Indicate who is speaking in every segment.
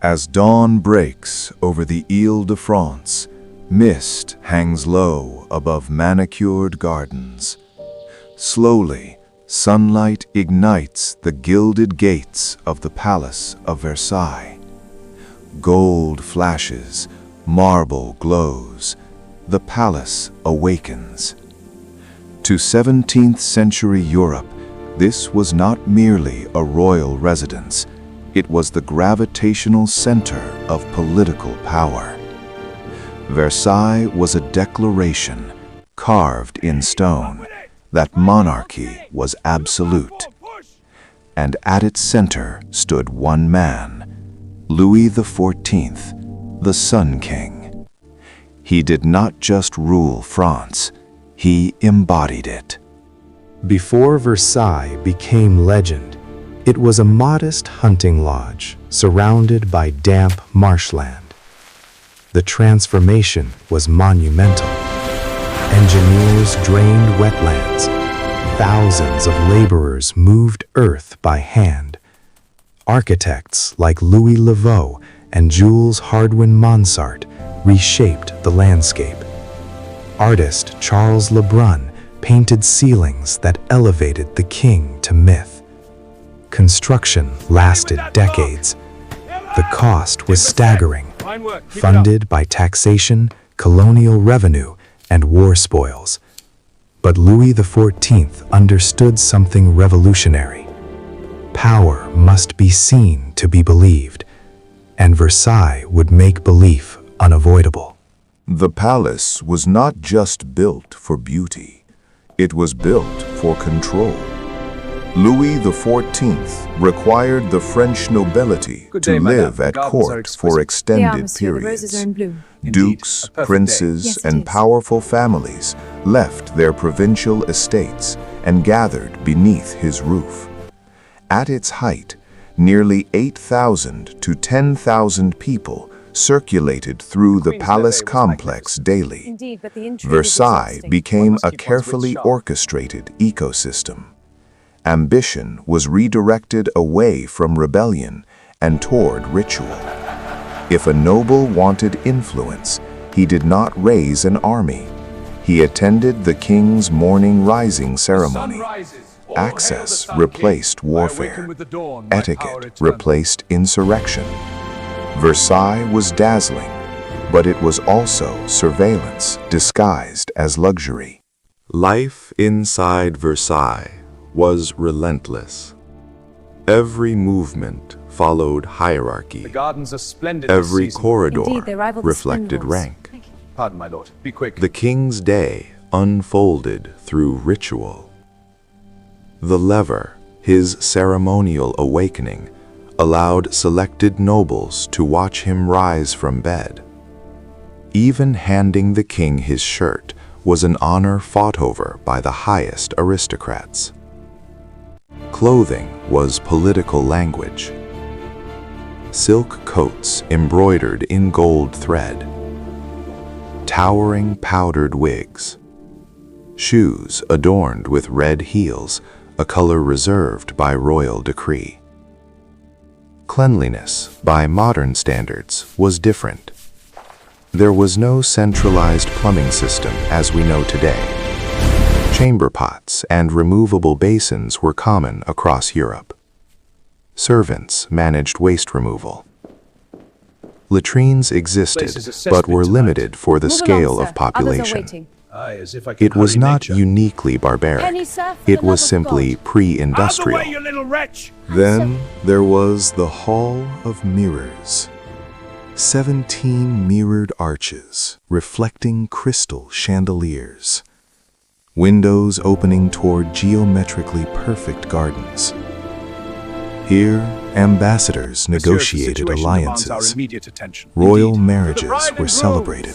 Speaker 1: As dawn breaks over the Île-de-France, mist hangs low above manicured gardens. Slowly, sunlight ignites the gilded gates of the Palace of Versailles. Gold flashes, marble glows, the palace awakens. To 17th century Europe, this was not merely a royal residence, it was the gravitational center of political power. Versailles was a declaration, carved in stone, that monarchy was absolute. And at its center stood one man, Louis XIV, the Sun King. He did not just rule France, he embodied it.
Speaker 2: Before Versailles became legend, it was a modest hunting lodge surrounded by damp marshland. The transformation was monumental. Engineers drained wetlands. Thousands of laborers moved earth by hand. Architects like Louis Laveau and Jules Hardouin-Mansart reshaped the landscape. Artist Charles Lebrun painted ceilings that elevated the king to myth. Construction lasted decades. The cost was staggering, funded by taxation, colonial revenue, and war spoils. But Louis XIV understood something revolutionary. Power must be seen to be believed, and Versailles would make belief unavoidable.
Speaker 1: The palace was not just built for beauty, it was built for control. Louis XIV required the French nobility to live at court for extended periods. Dukes, princes, and powerful families left their provincial estates and gathered beneath his roof. At its height, nearly 8,000 to 10,000 people circulated through the palace complex daily. Versailles became a carefully orchestrated ecosystem. Ambition was redirected away from rebellion and toward ritual. If a noble wanted influence, he did not raise an army. He attended the king's morning rising ceremony. Access replaced warfare. Etiquette replaced insurrection. Versailles was dazzling, but it was also surveillance disguised as luxury. Life inside Versailles was relentless. Every movement followed hierarchy.
Speaker 3: The gardens are splendid.
Speaker 1: Every corridor
Speaker 4: Indeed, they rival the
Speaker 1: reflected
Speaker 4: splendors.
Speaker 1: rank.
Speaker 3: Pardon, my lord. Be quick.
Speaker 1: The king's day unfolded through ritual. The lever, his ceremonial awakening, allowed selected nobles to watch him rise from bed. Even handing the king his shirt was an honor fought over by the highest aristocrats. Clothing was political language. Silk coats embroidered in gold thread. Towering powdered wigs. Shoes adorned with red heels, a color reserved by royal decree. Cleanliness, by modern standards, was different. There was no centralized plumbing system as we know today. Chamber pots and removable basins were common across Europe. Servants managed waste removal. Latrines existed, but were limited for the scale of population. It was not uniquely barbaric. It was simply pre-industrial. Then there was the Hall of Mirrors. 17 mirrored arches reflecting crystal chandeliers. Windows opening toward geometrically perfect gardens. Here, ambassadors negotiated alliances. Royal marriages were celebrated.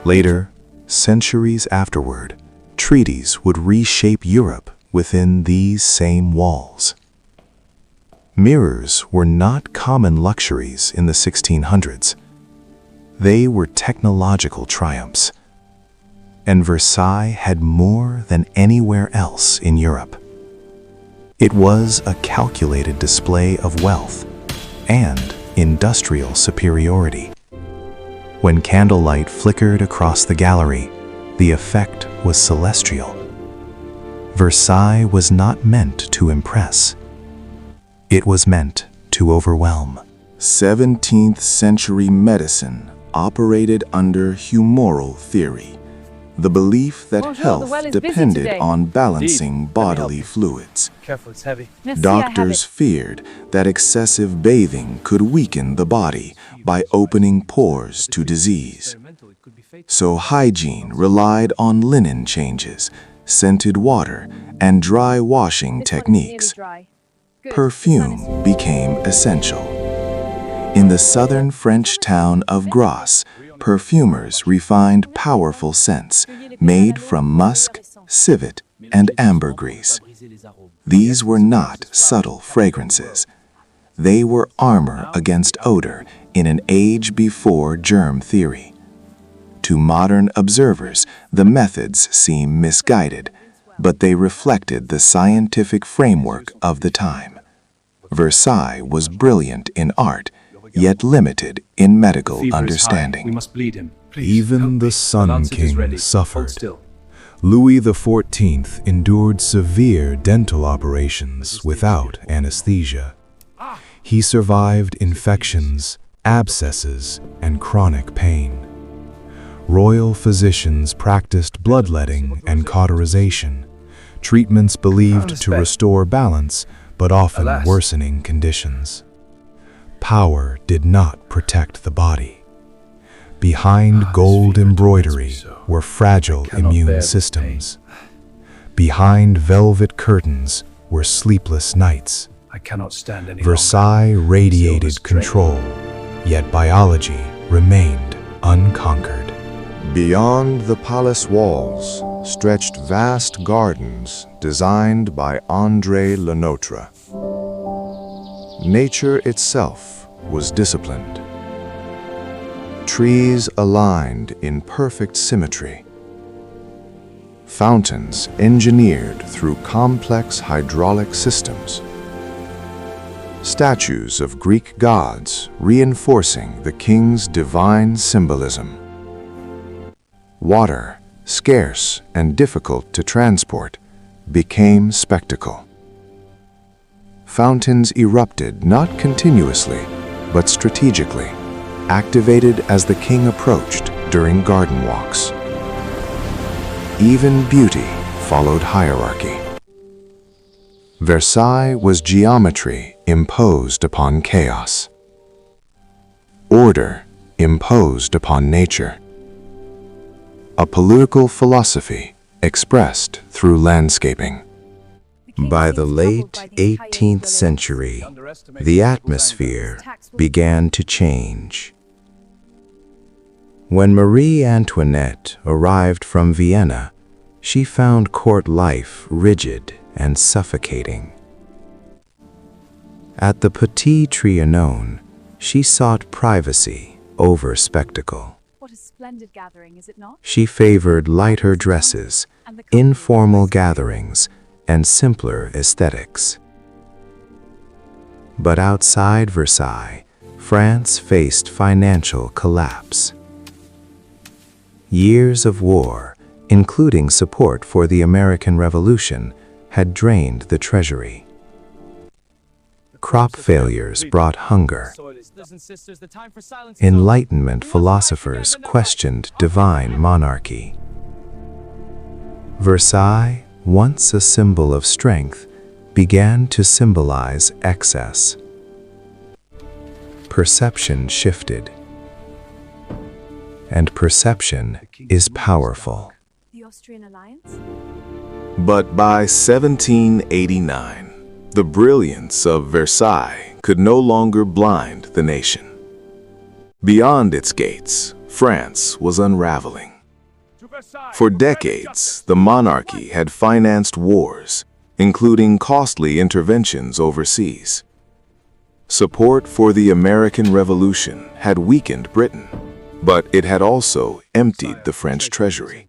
Speaker 1: Later, centuries afterward, treaties would reshape Europe within these same walls. Mirrors were not common luxuries in the 1600s. They were technological triumphs. And Versailles had more than anywhere else in Europe. It was a calculated display of wealth and
Speaker 2: industrial superiority. When candlelight flickered across the gallery, the effect was celestial. Versailles was not meant to impress. It was meant to overwhelm.
Speaker 1: 17th century medicine operated under humoral theory, the belief that health depended on balancing bodily fluids.
Speaker 3: Careful, it's heavy.
Speaker 1: Doctors feared that excessive bathing could weaken the body by opening pores to disease. So hygiene relied on linen changes, scented water, and dry washing techniques. Perfume became essential. In the southern French town of Grasse, perfumers refined powerful scents made from musk, civet, and ambergris. These were not subtle fragrances. They were armor against odor in an age before germ theory. To modern observers, the methods seem misguided, but they reflected the scientific framework of the time. Versailles was brilliant in art, yet limited in medical understanding.
Speaker 3: We must bleed him.
Speaker 2: Even the Sun King suffered.
Speaker 3: Hold still.
Speaker 2: Louis XIV endured severe dental operations without anesthesia. He survived infections, abscesses, and chronic pain. Royal physicians practiced bloodletting and cauterization, treatments believed to restore balance, but often worsening conditions. Power did not protect the body. Behind gold embroidery were fragile immune systems. Behind velvet curtains were sleepless nights.
Speaker 3: I cannot stand any
Speaker 2: Versailles radiated control, yet biology remained unconquered.
Speaker 1: Beyond the palace walls stretched vast gardens designed by André Lenotre. Nature itself was disciplined. Trees aligned in perfect symmetry. Fountains engineered through complex hydraulic systems. Statues of Greek gods reinforcing the king's divine symbolism. Water, scarce and difficult to transport, became spectacle. Fountains erupted not continuously, but strategically, activated as the king approached during garden walks. Even beauty followed hierarchy. Versailles was geometry imposed upon chaos. Order imposed upon nature. A political philosophy expressed through landscaping.
Speaker 2: By the late 18th century, the atmosphere began to change. When Marie Antoinette arrived from Vienna, she found court life rigid and suffocating. At the Petit Trianon, she sought privacy over spectacle.
Speaker 4: What a splendid gathering, is it not?
Speaker 2: She favored lighter dresses, informal gatherings, and simpler aesthetics. But outside Versailles, France faced financial collapse. Years of war, including support for the American Revolution, had drained the treasury. Crop failures brought hunger. Enlightenment philosophers questioned divine monarchy. Versailles, once a symbol of strength, began to symbolize excess. Perception shifted. And perception is powerful.
Speaker 4: The Austrian alliance?
Speaker 1: But by 1789, the brilliance of Versailles could no longer blind the nation. Beyond its gates, France was unraveling. For decades, the monarchy had financed wars, including costly interventions overseas. Support for the American Revolution had weakened Britain, but it had also emptied the French treasury.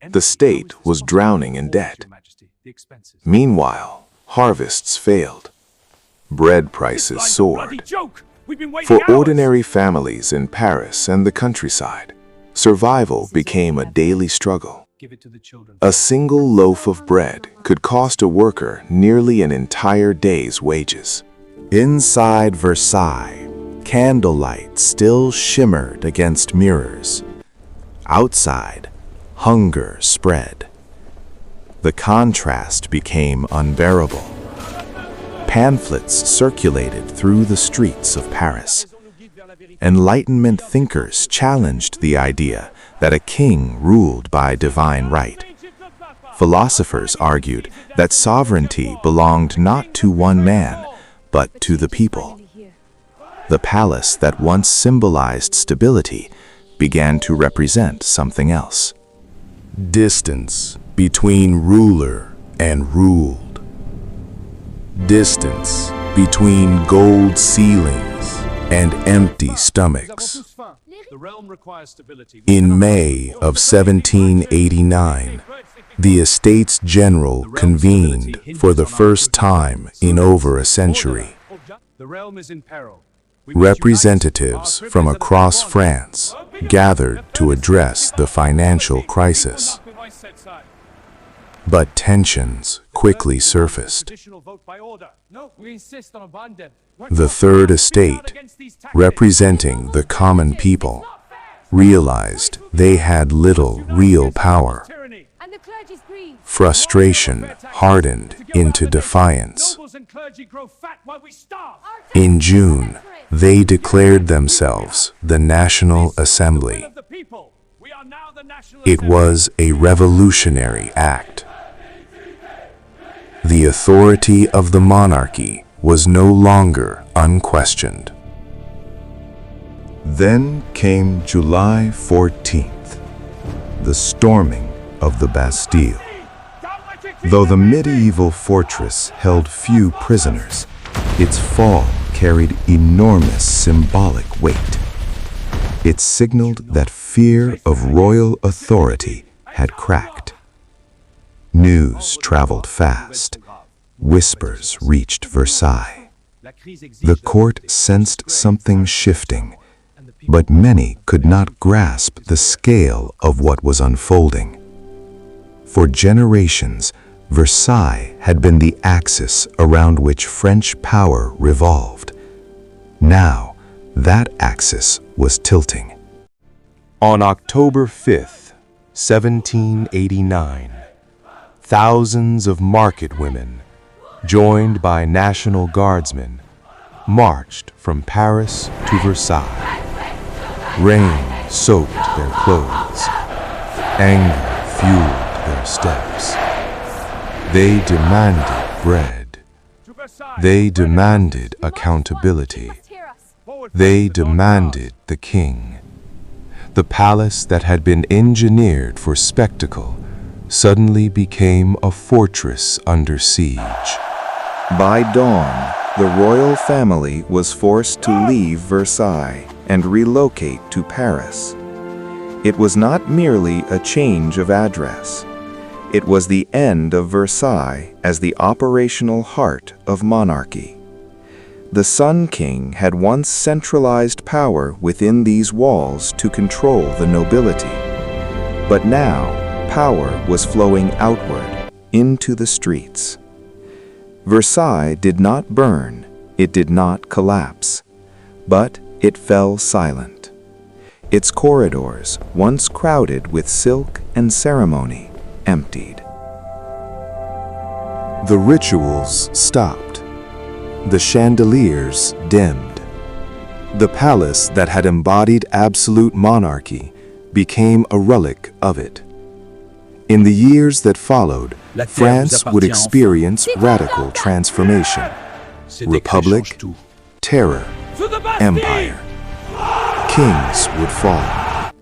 Speaker 1: The state was drowning in debt. Meanwhile, harvests failed. Bread prices soared.
Speaker 3: We've been waiting
Speaker 1: For
Speaker 3: hours.
Speaker 1: ordinary families in Paris and the countryside, survival became a daily struggle.
Speaker 3: Give it to the children.
Speaker 1: A single loaf of bread could cost a worker nearly an entire day's wages. Inside Versailles, candlelight still shimmered against mirrors. Outside, hunger spread. The contrast became unbearable. Pamphlets circulated through the streets of Paris. Enlightenment thinkers challenged the idea that a king ruled by divine right. Philosophers argued that sovereignty belonged not to one man, but to the people. The palace that once symbolized stability began to represent something else. Distance between ruler and ruled. Distance between gold ceilings and empty stomachs.
Speaker 3: The realm requires stability.
Speaker 1: In May of 1789, the Estates General convened for the first time in over a century.
Speaker 3: The realm is in peril.
Speaker 1: Representatives from across France gathered to address the financial crisis. But tensions quickly surfaced. The Third Estate, representing the common people, realized they had little real power. Frustration hardened into defiance. In June, they declared themselves the National Assembly. It was a revolutionary act. The authority of the monarchy was no longer unquestioned. Then came July 14th, the storming of the Bastille. Though the medieval fortress held few prisoners, its fall carried enormous symbolic weight. It signaled that fear of royal authority had cracked. News traveled fast. Whispers reached Versailles. The court sensed something shifting, but many could not grasp the scale of what was unfolding. For generations, Versailles had been the axis around which French power revolved. Now, that axis was tilting. On October 5th, 1789, thousands of market women, joined by National Guardsmen, marched from Paris to Versailles. Rain soaked their clothes. Anger fueled their steps. They demanded bread. They demanded accountability. They demanded the king. The palace that had been engineered for spectacle suddenly became a fortress under siege. By dawn, the royal family was forced to leave Versailles and relocate to Paris. It was not merely a change of address. It was the end of Versailles as the operational heart of monarchy. The Sun King had once centralized power within these walls to control the nobility. But now, power was flowing outward, into the streets. Versailles did not burn, it did not collapse, but it fell silent. Its corridors, once crowded with silk and ceremony, emptied. The rituals stopped. The chandeliers dimmed. The palace that had embodied absolute monarchy became a relic of it. In the years that followed, France would experience radical transformation. Republic, terror, empire. Kings would fall.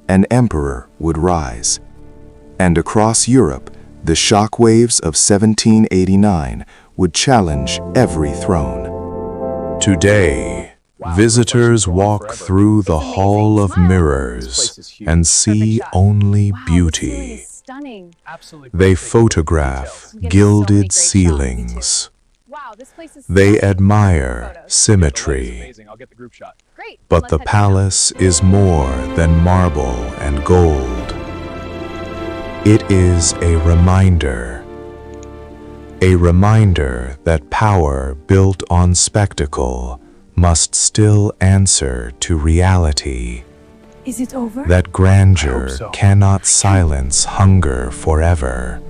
Speaker 1: An emperor would rise. And across Europe, the shockwaves of 1789 would challenge every throne. Today, visitors walk through the Hall of Mirrors and see only beauty. They photograph gilded ceilings,
Speaker 4: Wow, this place is
Speaker 2: They
Speaker 4: stunning.
Speaker 2: admire
Speaker 4: Photos.
Speaker 2: symmetry,
Speaker 5: Amazing. I'll get the group shot.
Speaker 4: Great.
Speaker 2: but
Speaker 4: Let's
Speaker 2: the
Speaker 4: head down.
Speaker 2: palace is more than marble and gold. It is a reminder that power built on spectacle must still answer to reality,
Speaker 4: Is it over?
Speaker 2: that grandeur
Speaker 5: so.
Speaker 2: cannot silence hunger forever,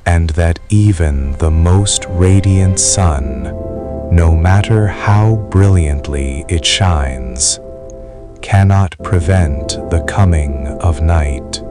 Speaker 2: and that even the most radiant sun, no matter how brilliantly it shines, cannot prevent the coming of night.